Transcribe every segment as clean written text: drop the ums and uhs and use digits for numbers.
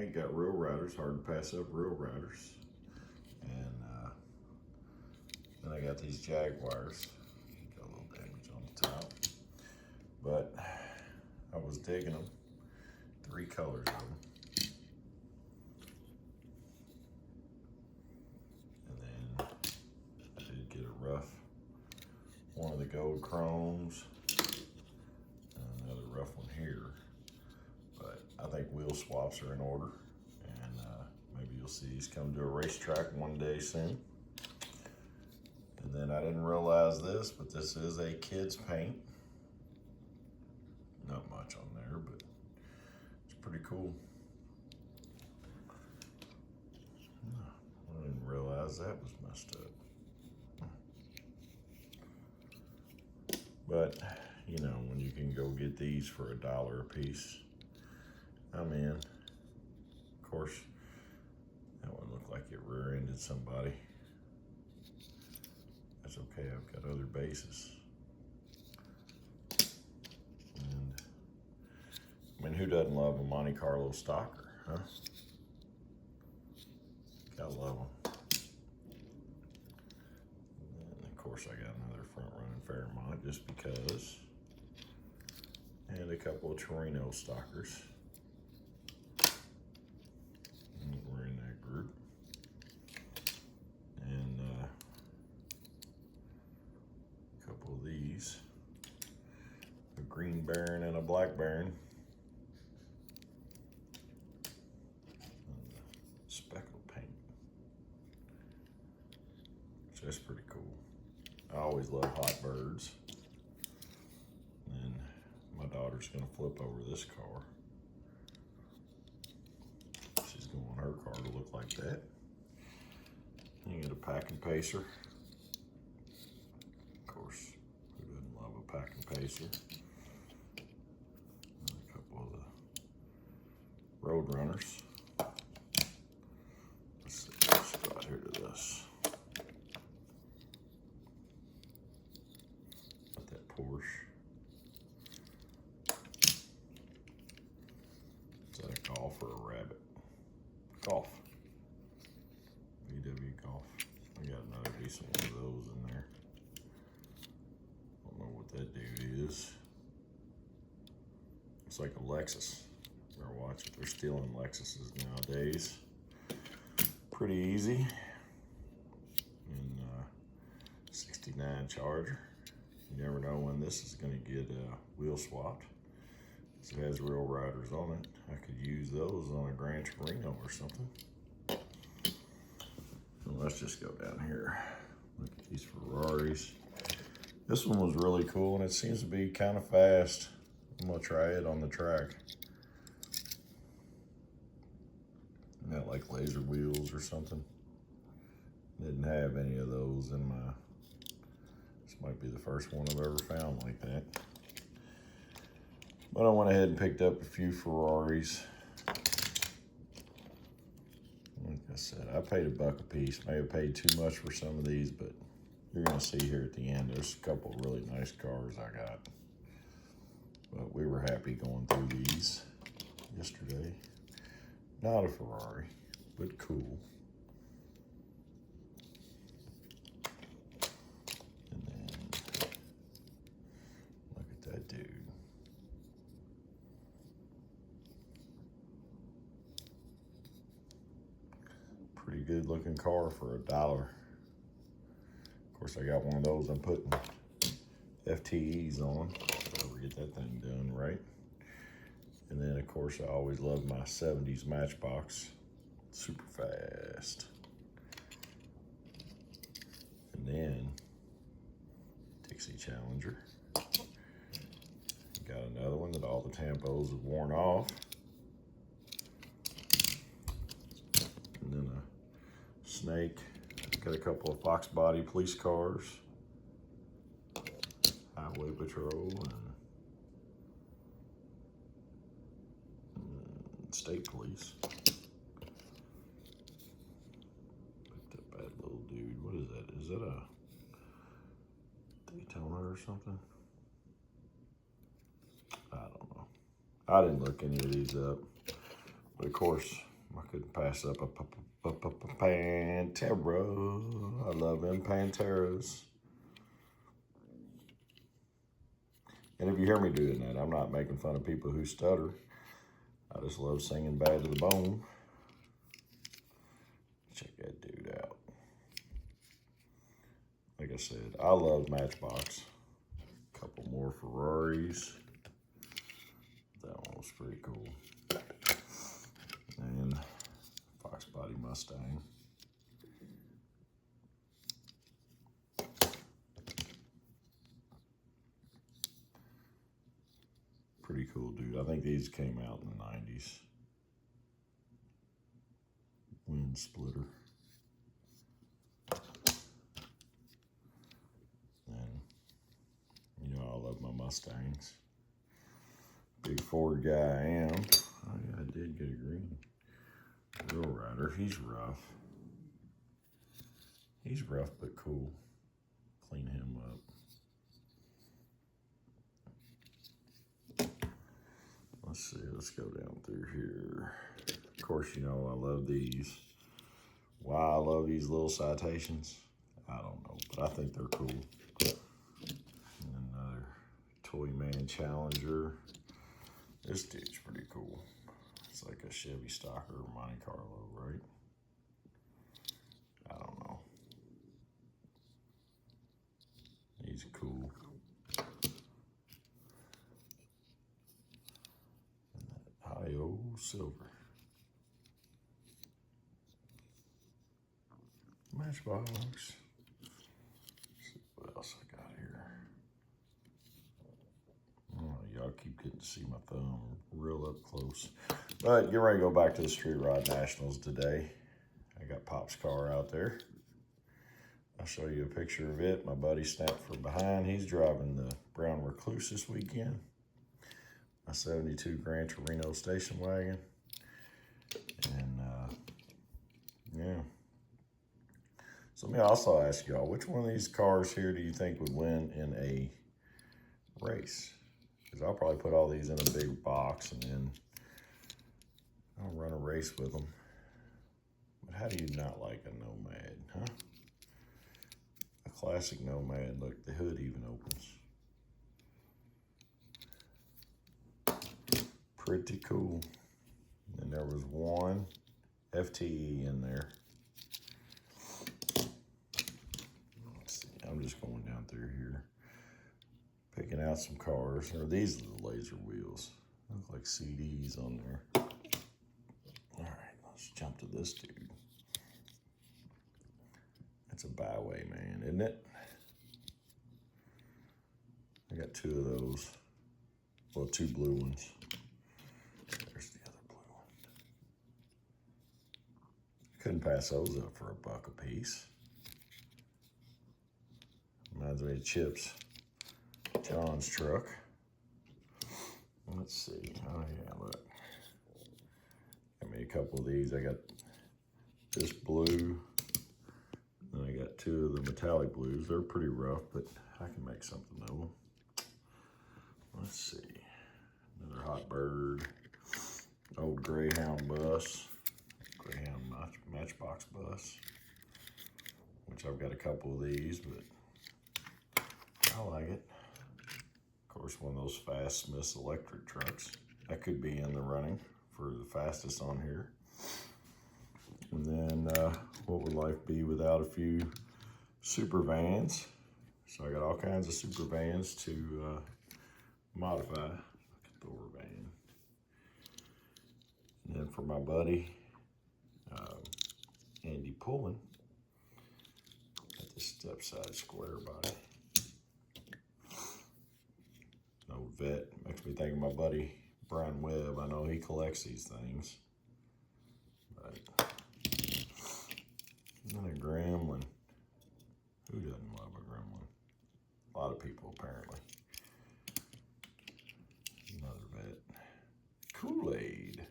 paint. Got real riders, hard to pass up real riders. And then I got these Jaguars. Got a little damage on the top. But I was digging them. 3 colors of them. And then I did get a rough one of the gold chromes. And another rough one here. But I think wheel swaps are in order. And maybe you'll see these come to a racetrack one day soon. And then I didn't realize this, but this is a kid's paint. Not much on there, but it's pretty cool. I didn't realize that was messed up. But, you know, when you can go get these for $1 a piece, I'm in. Of course, that one looked like it rear-ended somebody. That's okay, I've got other bases. And, I mean, who doesn't love a Monte Carlo stalker, huh? Gotta love them. And of course, I got another front-running Fairmont just because. And a couple of Torino stalkers. And we're in that group. And a couple of these. A green Baron and a black Baron. And speckled paint. So that's pretty cool. I always love hot birds. And my daughter's gonna flip over this car. She's gonna want her car to look like that. You get a pack and pacer. Of course, who doesn't love a pack and pacer? And a couple of the road runners. Let's see, let's go out here to this. Got that Porsche. Is that a golf or a rabbit? Golf. VW Golf. I got another decent one of those in there. Don't know what that dude is. It's like a Lexus. Better watch it. They're stealing Lexuses nowadays. Pretty easy. And 69 Charger. You never know when this is going to get wheel swapped. It has real riders on it. I could use those on a Gran Torino or something. So let's just go down here. Look at these Ferraris. This one was really cool and it seems to be kind of fast. I'm gonna try it on the track. Got like laser wheels or something. Didn't have any of those in my, this might be the first one I've ever found like that. But I went ahead and picked up a few Ferraris. Like I said, I paid $1 a piece. May have paid too much for some of these, but you're gonna see here at the end, there's a couple of really nice cars I got. But we were happy going through these yesterday. Not a Ferrari, but cool. And then, look at that dude. Pretty good looking car for $1. Of course, I got one of those I'm putting FTEs on. If I ever get that thing done right. And then, of course, I always love my 70s Matchbox. Super fast. And then, Dixie Challenger. Got another one that all the tampos have worn off. And then a Snake. Got a couple of Fox Body police cars. Highway Patrol and State Police. Picked up that little dude. What is that? Is that a Daytona or something? I don't know. I didn't look any of these up. But of course, couldn't pass up a Pantera. I love them Panteras. And if you hear me doing that, I'm not making fun of people who stutter. I just love singing bad to the bone. Check that dude out. Like I said, I love Matchbox. A couple more Ferraris. That one was pretty cool. And Fox Body Mustang. Pretty cool, dude. I think these came out in the 90s. Wind splitter. And, you know, I love my Mustangs. Big Ford guy I am. Oh, yeah, I did get a green. Real Rider. He's rough. He's rough but cool. Clean him up. Let's see, let's go down through here. Of course, you know, I love these. Why I love these little citations, I don't know, but I think they're cool. And another Toyman Challenger. This dude's pretty cool. It's like a Chevy Stalker or Monte Carlo, right? I don't know. He's cool. Ohio Silver. Matchbox. Let's see what else I got here. Oh, y'all keep getting to see my thumb real up close. But get ready to go back to the Street Rod Nationals today. I got Pop's car out there. I'll show you a picture of it. My buddy snapped from behind. He's driving the Brown Recluse this weekend. My 72 Gran Torino station wagon. And, yeah. So let me also ask y'all, which one of these cars here do you think would win in a race? Because I'll probably put all these in a big box and then I'll run a race with them. But how do you not like a Nomad, huh? A classic Nomad. Look, the hood even opens. Pretty cool. And there was one FTE in there. Let's see, I'm just going down through here, picking out some cars. Or these are the laser wheels. Look like CDs on there. All right, let's jump to this dude. It's a byway, man, isn't it? I got two of those. Well, two blue ones. There's the other blue one. Couldn't pass those up for $1 a piece. Reminds me of Chip's John's truck. Let's see. Oh yeah, look. Got me a couple of these. I got this blue. And I got two of the metallic blues. They're pretty rough, but I can make something of them. Let's see. Another Hot Bird. Old Greyhound bus. Greyhound Matchbox bus. Which I've got a couple of these, but I like it. Of course, one of those Fast Smith's electric trucks. That could be in the running for the fastest on here. And then, what would life be without a few super vans? So I got all kinds of super vans to modify. Look at Thor van. And then for my buddy, Andy Pullen, got this step side square body. No vet. Makes me think of my buddy Brian Webb. I know he collects these things. But another gremlin. Who doesn't love a gremlin? A lot of people, apparently. Another vet. Kool-Aid.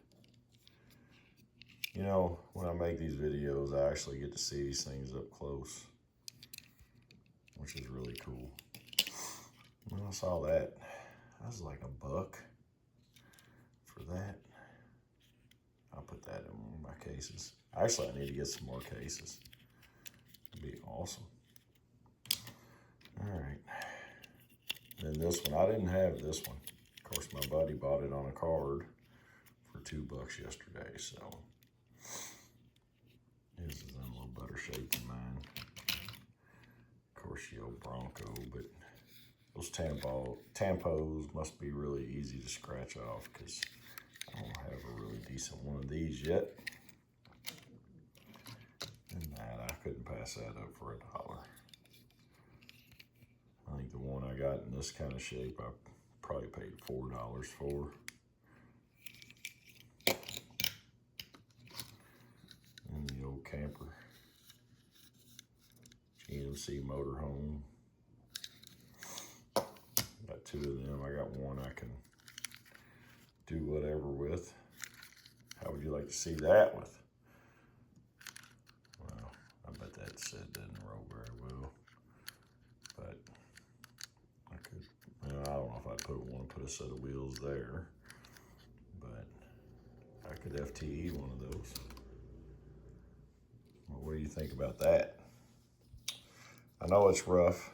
You know, when I make these videos, I actually get to see these things up close, which is really cool. When I saw that, I was like $1 for that. I'll put that in my cases. Actually, I need to get some more cases. It'd be awesome. All right. And then this one, I didn't have this one. Of course, my buddy bought it on a card for $2 yesterday, so his is in a little better shape than mine. Of course, the old Bronco, but those tampos must be really easy to scratch off because I don't have a really decent one of these yet. And that, I couldn't pass that up for $1. I think the one I got in this kind of shape, I probably paid $4 for. And the old camper, GMC motorhome. Got 2 of them. I got one I can do whatever with. How would you like to see that with? Well, I bet that set doesn't roll very well. But I could, well, I don't know if I'd want to put a set of wheels there. But I could FTE one of those. Well, what do you think about that? I know it's rough,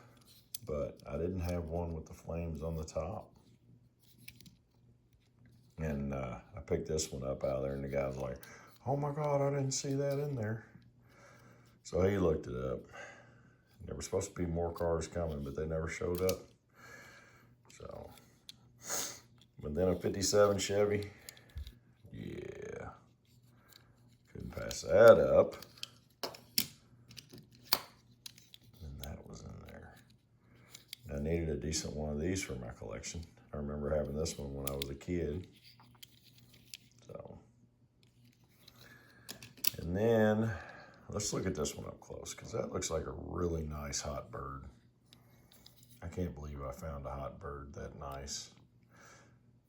but I didn't have one with the flames on the top. And I picked this one up out of there, and the guy was like, oh my God, I didn't see that in there. So he looked it up. There were supposed to be more cars coming, but they never showed up. So, but then a 57 Chevy, yeah, couldn't pass that up. And that was in there. I needed a decent one of these for my collection. I remember having this one when I was a kid. So, and then let's look at this one up close, because that looks like a really nice hot bird. I can't believe I found a hot bird that nice.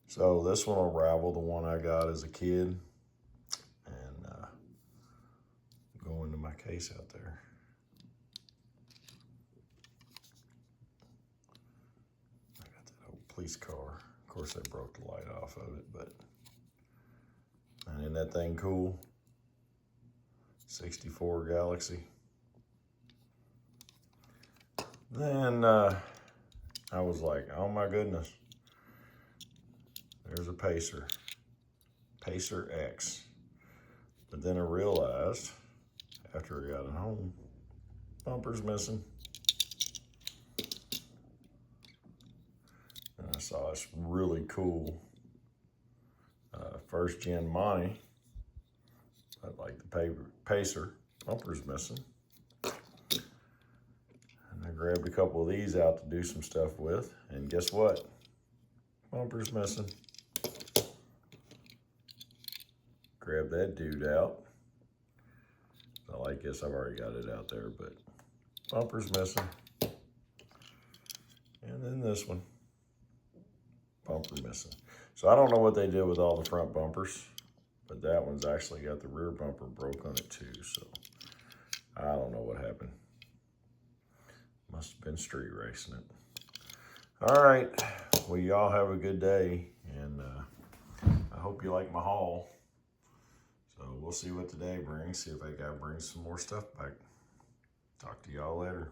So this one will rival the one I got as a kid, and go into my case out there. I got that old police car. Of course, they broke the light off of it, but and isn't that thing cool? 64 Galaxy. Then I was like, oh my goodness, there's a Pacer, Pacer X. But then I realized, after I got it home, bumper's missing. And I saw this really cool first gen Monty. I like the Pacer, bumper's missing. And I grabbed a couple of these out to do some stuff with, and guess what? Bumper's missing. Grab that dude out. Well, I guess I've already got it out there, but bumper's missing. And then this one, bumper missing. So I don't know what they did with all the front bumpers, but that one's actually got the rear bumper broke on it too, so I don't know what happened. Must have been street racing it. All right, well, y'all have a good day, and I hope you like my haul. So we'll see what today brings, see if that guy brings some more stuff back. Talk to y'all later.